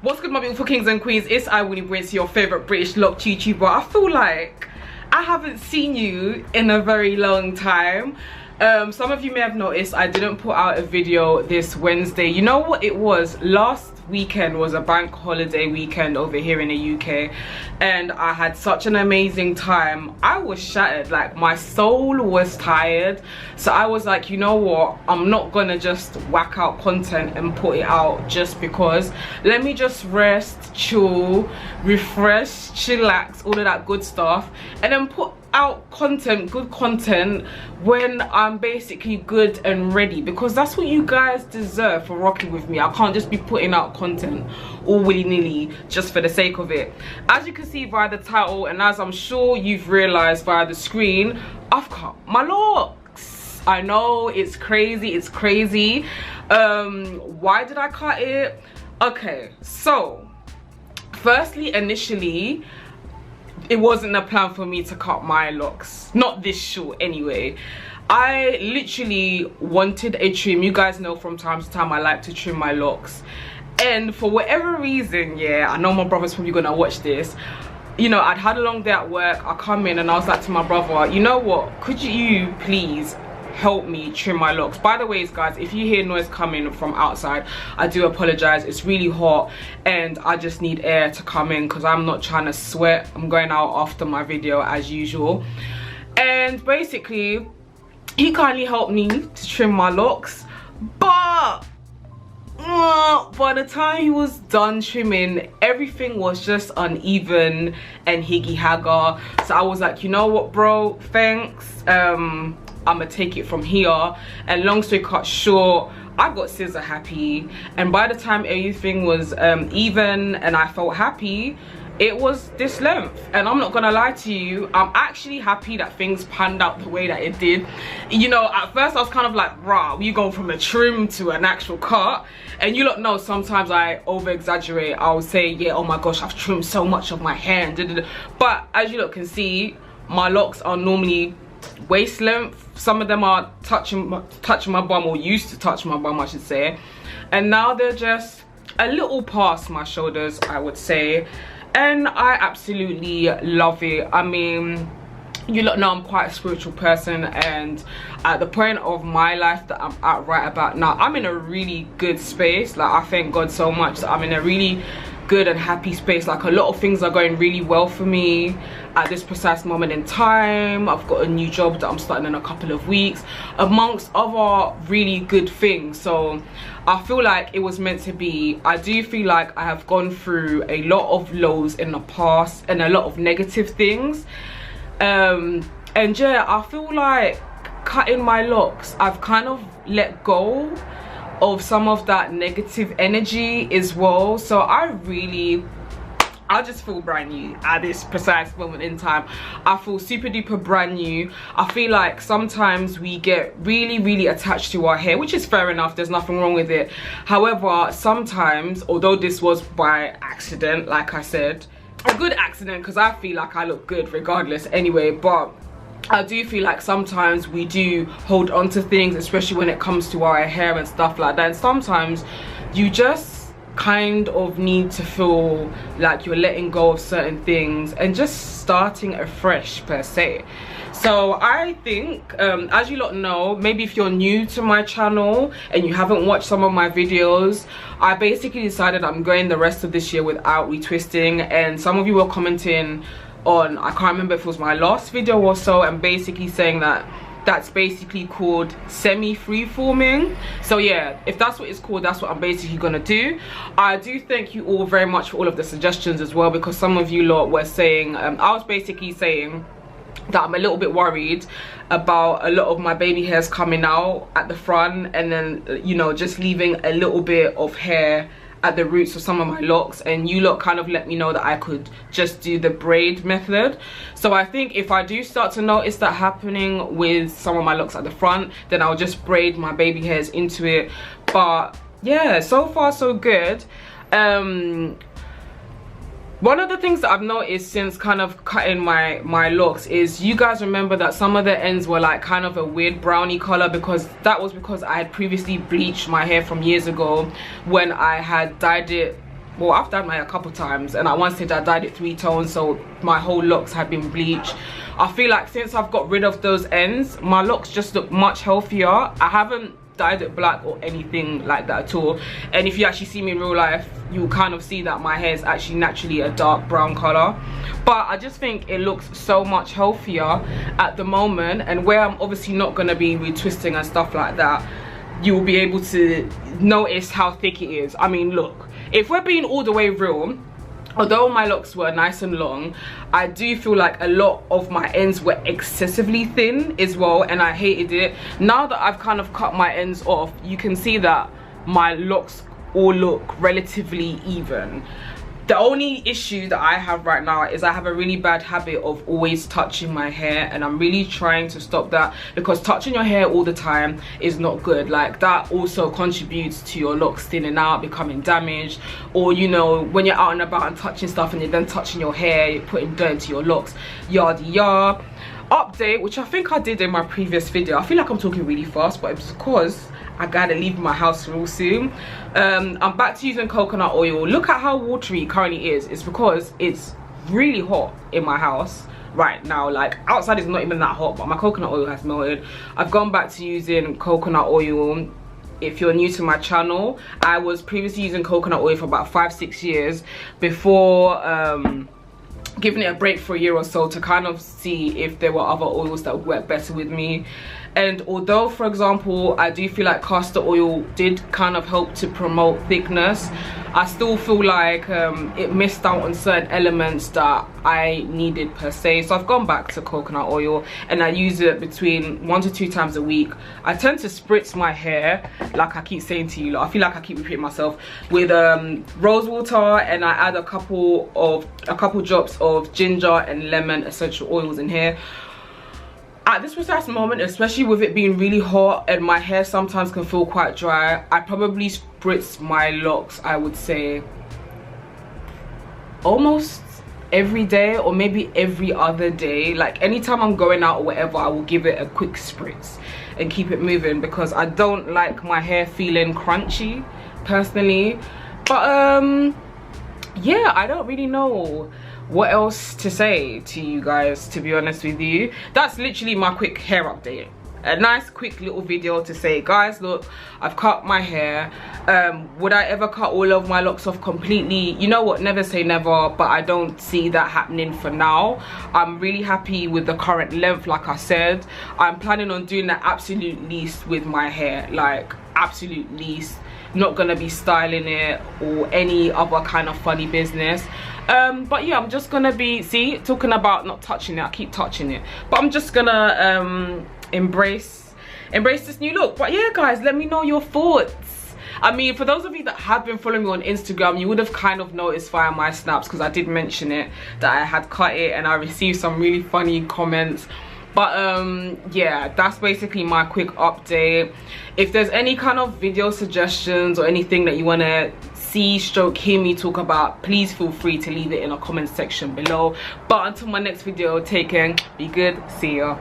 What's good, my beautiful kings and queens? It's Wini, your favorite British lock YouTuber. I feel like I haven't seen you in a very long time. Some of you may have noticed I didn't put out a video this Wednesday. You know what it was? Last weekend was a bank holiday weekend over here in the UK, and I had such an amazing time. I was shattered, like my soul was tired, so I was like, you know what, I'm not gonna just whack out content and put it out just because. Let me just rest, chill, refresh, chillax, all of that good stuff, and then put out content, good content, when I'm basically good and ready, because that's what you guys deserve for rocking with me. I can't just be putting out content all willy-nilly just for the sake of it. As you can see via the title, and as I'm sure you've realized via the screen, I've cut my locks. I know it's crazy. Why did I cut it? Okay, so firstly, initially it wasn't a plan for me to cut my locks, not this short anyway. I literally wanted a trim. You guys know from time to time I like to trim my locks, and for whatever reason, yeah, I know my brother's probably gonna watch this, you know, I'd had a long day at work. I come in and I was like to my brother, you know what, could you please help me trim my locks? By the way, guys, if you hear noise coming from outside, I do apologize. It's really hot and I just need air to come in because I'm not trying to sweat. I'm going out after my video as usual. And basically he kindly helped me to trim my locks, but by the time he was done trimming, everything was just uneven and higgy-hagger. So I was like, you know what, bro, thanks, I'm gonna take it from here. And long story cut short, I got scissor happy, and by the time everything was even and I felt happy, it was this length. And I'm not gonna lie to you, I'm actually happy that things panned out the way that it did. You know, at first I was kind of like, rah, you going from a trim to an actual cut. And you lot know sometimes I over exaggerate. I'll say, yeah, oh my gosh, I've trimmed so much of my hair and da-da-da. But as you lot can see, my locks are normally waist length. Some of them are touching my bum, or used to touch my bum I should say, and now they're just a little past my shoulders, I would say, and I absolutely love it. I mean, you lot know I'm quite a spiritual person, and at the point of my life that I'm at right about now, I'm in a really good space. Like, I thank God so much that I'm in a really good and happy space. Like, a lot of things are going really well for me at this precise moment in time. I've got a new job that I'm starting in a couple of weeks, amongst other really good things. So I feel like it was meant to be. I do feel like I have gone through a lot of lows in the past and a lot of negative things, and yeah, I feel like cutting my locks, I've kind of let go of some of that negative energy as well. So I just feel brand new at this precise moment in time. I feel super duper brand new. I feel like sometimes we get really attached to our hair, which is fair enough, there's nothing wrong with it. However, sometimes, although this was by accident, like I said, a good accident, because I feel like I look good regardless anyway, but I do feel like sometimes we do hold on to things, especially when it comes to our hair and stuff like that. And sometimes you just kind of need to feel like you're letting go of certain things and just starting afresh per se. So I think, as you lot know, maybe if you're new to my channel and you haven't watched some of my videos, I basically decided I'm going the rest of this year without retwisting. And some of you were commenting on, I can't remember if it was my last video or so, and basically saying that that's basically called semi-free-forming. So yeah, if that's what it's called, that's what I'm basically gonna do. I do thank you all very much for all of the suggestions as well, because some of you lot were saying, I was basically saying that I'm a little bit worried about a lot of my baby hairs coming out at the front, and then, you know, just leaving a little bit of hair at the roots of some of my locks, and you lot kind of let me know that I could just do the braid method. So I think if I do start to notice that happening with some of my locks at the front, then I'll just braid my baby hairs into it. But yeah, so far so good. One of the things that I've noticed since kind of cutting my locks is, you guys remember that some of the ends were like kind of a weird brownie color, because that was because I had previously bleached my hair from years ago when I had dyed it well, I've dyed my hair a couple times, and at one stage I dyed it 3 tones, so my whole locks had been bleached. I feel like since I've got rid of those ends, my locks just look much healthier. I haven't dyed it black or anything like that at all, and if you actually see me in real life, you'll kind of see that my hair is actually naturally a dark brown color. But I just think it looks so much healthier at the moment, and where I'm obviously not going to be retwisting and stuff like that, you'll be able to notice how thick it is. I mean, look, if we're being all the way real, although my locks were nice and long, I do feel like a lot of my ends were excessively thin as well, and I hated it. Now that I've kind of cut my ends off, you can see that my locks all look relatively even. The only issue that I have right now is I have a really bad habit of always touching my hair, and I'm really trying to stop that, because touching your hair all the time is not good. Like, that also contributes to your locks thinning out, becoming damaged, or, you know, when you're out and about and touching stuff and you're then touching your hair, you're putting dirt into your locks, yada yada. Update, which I think I did in my previous video. I feel like I'm talking really fast, but it's because I gotta leave my house real soon. I'm back to using coconut oil. Look at how watery it currently is. It's because it's really hot in my house right now. Like, outside is not even that hot, but my coconut oil has melted. I've gone back to using coconut oil. If you're new to my channel, I was previously using coconut oil for about 5-6 years before giving it a break for a year or so to kind of see if there were other oils that would work better with me. And although, for example, I do feel like castor oil did kind of help to promote thickness, I still feel like it missed out on certain elements that I needed per se. So I've gone back to coconut oil, and I use it between 1 to 2 times a week. I tend to spritz my hair, like I keep saying to you, like, I feel like I keep repeating myself, with rose water, and I add a couple drops of ginger and lemon essential oils in here. At this precise moment, especially with it being really hot and my hair sometimes can feel quite dry, I probably spritz my locks, I would say, almost every day, or maybe every other day. Like, anytime I'm going out or whatever, I will give it a quick spritz and keep it moving, because I don't like my hair feeling crunchy personally. But yeah, I don't really know what else to say to you guys, to be honest with you. That's literally my quick hair update. A nice quick little video to say, guys, look, I've cut my hair. Would I ever cut all of my locks off completely? You know what, never say never, but I don't see that happening for now. I'm really happy with the current length. Like I said, I'm planning on doing the absolute least with my hair, like absolute least. Not gonna be styling it or any other kind of funny business. But yeah, I'm just gonna be, see, talking about not touching it, I keep touching it, but I'm just gonna embrace this new look. But yeah, guys, let me know your thoughts. I mean, for those of you that have been following me on Instagram, you would have kind of noticed via my snaps, because I did mention it, that I had cut it, and I received some really funny comments. But yeah, that's basically my quick update. If there's any kind of video suggestions or anything that you want to see stroke hear me talk about, please feel free to leave it in a comment section below. But until my next video, take care, be good, see ya.